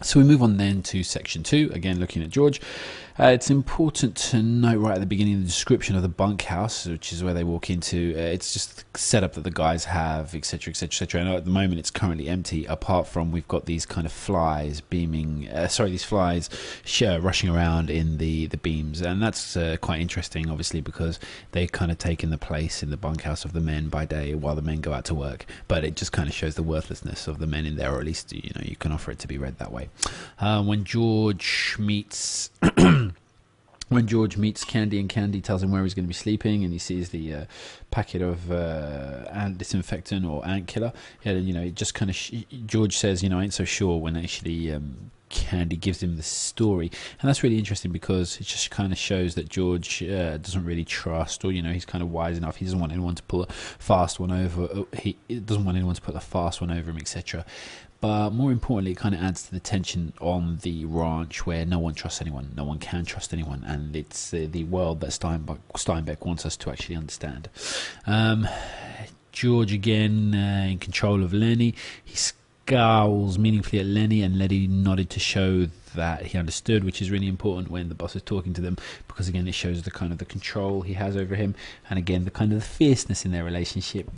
So we move on then to section 2, again looking at George. It's important to note right at the beginning the description of the bunkhouse, which is where they walk into. It's just the setup that the guys have, etc., etc., etc. And at the moment, it's currently empty. Apart from we've got these kind of flies beaming, these flies rushing around in the beams, and that's quite interesting, obviously, because they've kind of taken the place in the bunkhouse of the men by day while the men go out to work. But it just kind of shows the worthlessness of the men in there, or at least you can offer it to be read that way. When George meets Candy, and Candy tells him where he's going to be sleeping, and he sees the packet of ant disinfectant or ant killer, it just kind of George says, I ain't so sure, when actually Candy gives him the story. And that's really interesting because it just kind of shows that George doesn't really trust, or he's kind of wise enough. He doesn't want anyone to pull a fast one over. He doesn't want anyone to put a fast one over him, etc. But more importantly, it kind of adds to the tension on the ranch where no one trusts anyone, no one can trust anyone, and it's the world that Steinbeck wants us to actually understand. George again in control of Lenny. He scowls meaningfully at Lenny, and Lenny nodded to show that he understood, which is really important when the boss is talking to them, because again it shows the kind of the control he has over him, and again the kind of the fierceness in their relationship.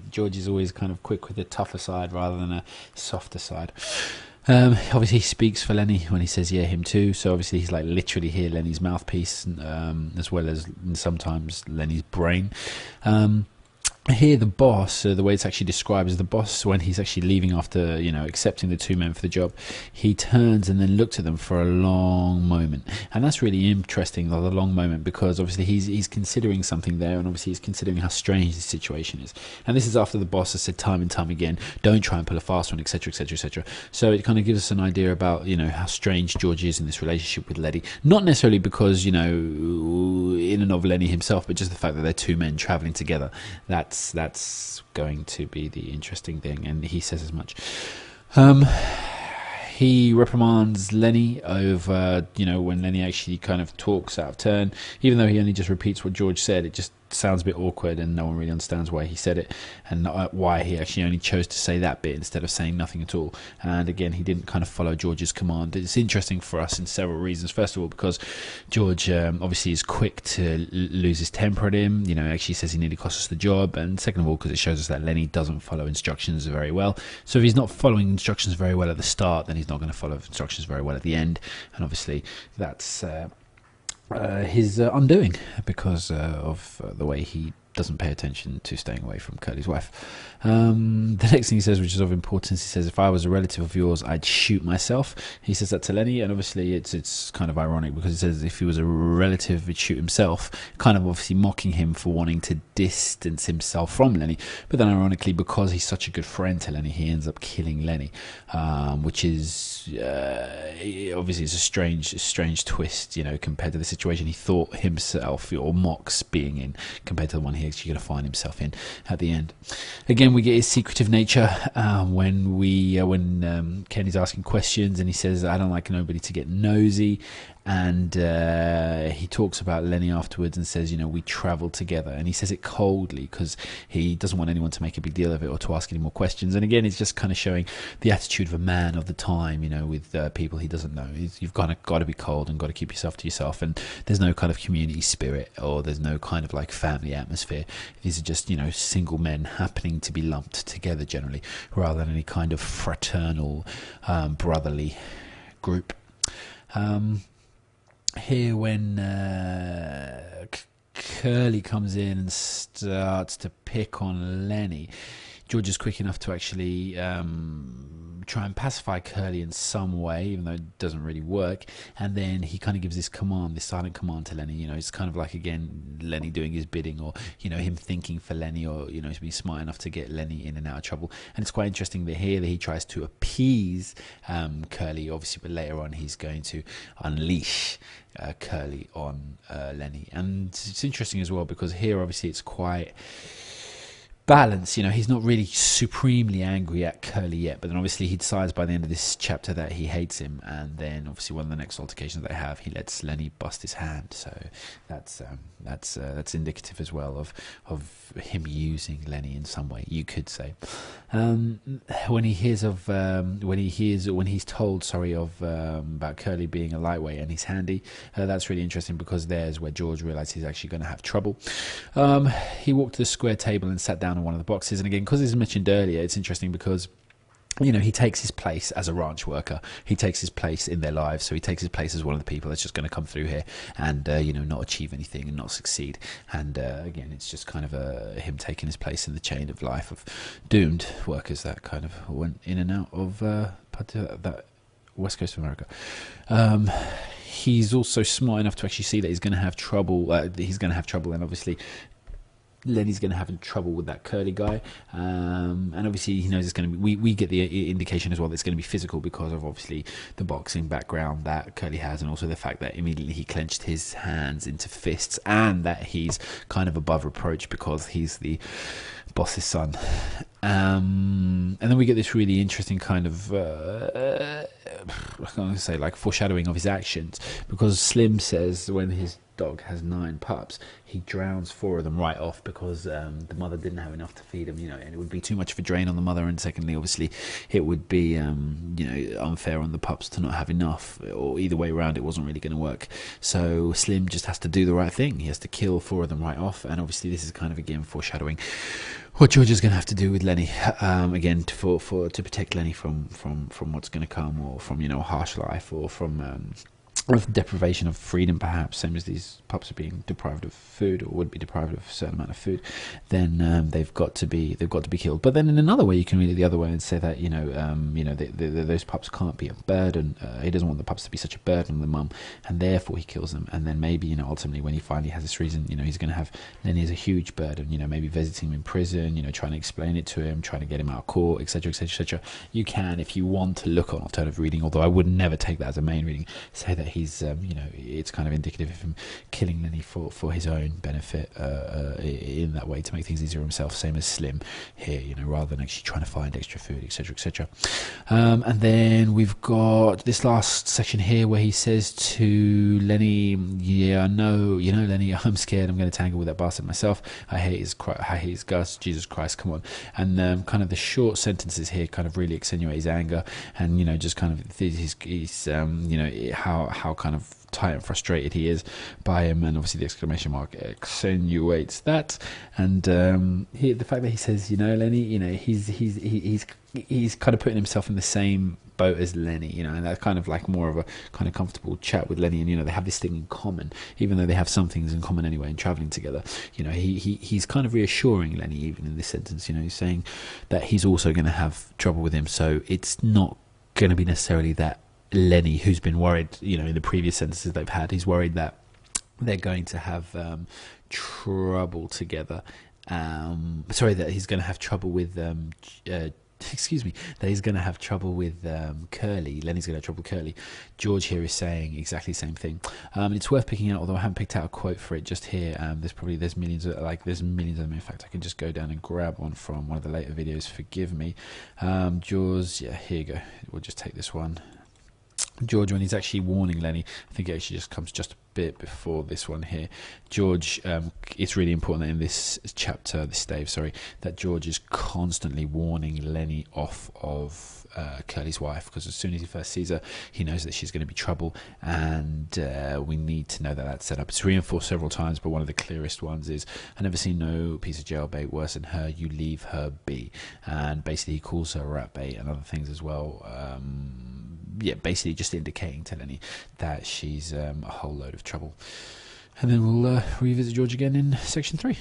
George is always kind of quick with the tougher side rather than a softer side. Obviously he speaks for Lenny when he says him too, so obviously he's like literally here Lenny's mouthpiece, as well as sometimes Lenny's brain. Here the boss, the way it's actually described is the boss, when he's actually leaving after accepting the two men for the job, he turns and then looks at them for a long moment, and that's really interesting, the long moment, because obviously he's considering something there, and obviously he's considering how strange the situation is. And this is after the boss has said time and time again, don't try and pull a fast one, etc., etc., etc. So it kind of gives us an idea about how strange George is in this relationship with Letty, not necessarily because in and of Lenny himself, but just the fact that they're two men traveling together. That's going to be the interesting thing, and he says as much. He reprimands Lenny over, when Lenny actually kind of talks out of turn, even though he only just repeats what George said. It just sounds a bit awkward, and no one really understands why he said it, and why he actually only chose to say that bit instead of saying nothing at all. And again, he didn't kind of follow George's command. It's interesting for us in several reasons. First of all, because George obviously is quick to lose his temper at him, actually says he nearly cost us the job. And second of all, because it shows us that Lenny doesn't follow instructions very well. So if he's not following instructions very well at the start, then he's not going to follow instructions very well at the end, and obviously that's his undoing, because of the way he doesn't pay attention to staying away from Curly's wife. The next thing he says, which is of importance, he says, if I was a relative of yours, I'd shoot myself. He says that to Lenny, and obviously it's kind of ironic, because he says if he was a relative, he'd shoot himself, kind of obviously mocking him for wanting to distance himself from Lenny. But then ironically, because he's such a good friend to Lenny, he ends up killing Lenny, which is obviously it's a strange twist, compared to the situation he thought himself or mocks being in, compared to the one he actually going to find himself in at the end. Again, we get his secretive nature when Kenny's asking questions, and he says, I don't like nobody to get nosy. And he talks about Lenny afterwards and says, we travelled together. And he says it coldly because he doesn't want anyone to make a big deal of it or to ask any more questions. And again, it's just kind of showing the attitude of a man of the time, with people he doesn't know. You've got to be cold and got to keep yourself to yourself. And there's no kind of community spirit, or there's no kind of like family atmosphere. These are just, single men happening to be lumped together generally, rather than any kind of fraternal, brotherly group. Here when Curly comes in and starts to pick on Lenny, George is quick enough to actually try and pacify Curly in some way, even though it doesn't really work. And then he kind of gives this command, this silent command to Lenny. It's kind of like, again, Lenny doing his bidding, or him thinking for Lenny, or to be smart enough to get Lenny in and out of trouble. And it's quite interesting that here that he tries to appease Curly, obviously, but later on he's going to unleash Curly on Lenny. And it's interesting as well, because here obviously it's quite balance. He's not really supremely angry at Curly yet, but then obviously he decides by the end of this chapter that he hates him, and then obviously one of the next altercations they have, he lets Lenny bust his hand. So that's indicative as well of him using Lenny in some way, you could say. When he's told of about Curly being a lightweight and he's handy, that's really interesting, because there's where George realizes he's actually going to have trouble. He walked to the square table and sat down on one of the boxes, and again, because it's mentioned earlier, it's interesting because he takes his place as a ranch worker. He takes his place in their lives. So he takes his place as one of the people that's just going to come through here and, not achieve anything and not succeed. And again, it's just kind of him taking his place in the chain of life of doomed workers that kind of went in and out of that West Coast of America. He's also smart enough to actually see that he's going to have trouble. And obviously Lenny's going to have trouble with that Curly guy, and obviously he knows it's going to be. We get the indication as well that it's going to be physical because of obviously the boxing background that Curly has, and also the fact that immediately he clenched his hands into fists, and that he's kind of above reproach because he's the boss's son. And then we get this really interesting kind of I'm going to say like foreshadowing of his actions, because Slim says when his dog has 9 pups, he drowns 4 of them right off because the mother didn't have enough to feed them, and it would be too much of a drain on the mother, and secondly, obviously, it would be unfair on the pups to not have enough, or either way around, it wasn't really going to work. So Slim just has to do the right thing. He has to kill 4 of them right off, and obviously this is kind of again foreshadowing what George is going to have to do with Lenny, again to protect Lenny from what's going to come, or from a harsh life, or from of deprivation of freedom, perhaps, same as these pups are being deprived of food, or would be deprived of a certain amount of food. Then they've got to be killed. But then in another way, you can read it the other way and say that those pups can't be a burden. He doesn't want the pups to be such a burden on the mum, and therefore he kills them. And then maybe ultimately when he finally has this reason, he's going to have Lenny as a huge burden. Maybe visiting him in prison, trying to explain it to him, trying to get him out of court, etc., etc., etc. You can, if you want to look on alternative reading, although I would never take that as a main reading, say that he's it's kind of indicative of him killing Lenny for his own benefit in that way, to make things easier for himself, same as Slim here, rather than actually trying to find extra food, etc., etc. And then we've got this last section here where he says to Lenny, Lenny, I'm scared, I'm going to tangle with that bastard myself, I hate his guts, Jesus Christ, come on. And kind of the short sentences here kind of really accentuate his anger, and just kind of he's how kind of tight and frustrated he is by him, and obviously the exclamation mark accentuates that. And the fact that he says, Lenny, he's kind of putting himself in the same boat as Lenny, and that's kind of like more of a kind of comfortable chat with Lenny, and they have this thing in common, even though they have some things in common anyway, and traveling together. He's kind of reassuring Lenny even in this sentence. He's saying that he's also going to have trouble with him, so it's not going to be necessarily that Lenny, who's been worried, in the previous sentences they've had, he's worried that they're going to have trouble together. That he's going to have trouble with that he's going to have trouble with Curly. Lenny's going to have trouble with Curly. George here is saying exactly the same thing. It's worth picking out, although I haven't picked out a quote for it just here. There's millions of them. In fact, I can just go down and grab one from one of the later videos. Forgive me. George, here you go. We'll just take this one. George, when he's actually warning Lenny, I think it actually just comes just a bit before this one here. George, it's really important that in this chapter, that George is constantly warning Lenny off of Curly's wife, because as soon as he first sees her, he knows that she's going to be trouble, and we need to know that that's set up. It's reinforced several times, but one of the clearest ones is, I never seen no piece of jailbait worse than her, you leave her be. And basically he calls her rat bait and other things as well. Basically just indicating to Lenny that she's a whole load of trouble. And then we'll revisit George again in section 3.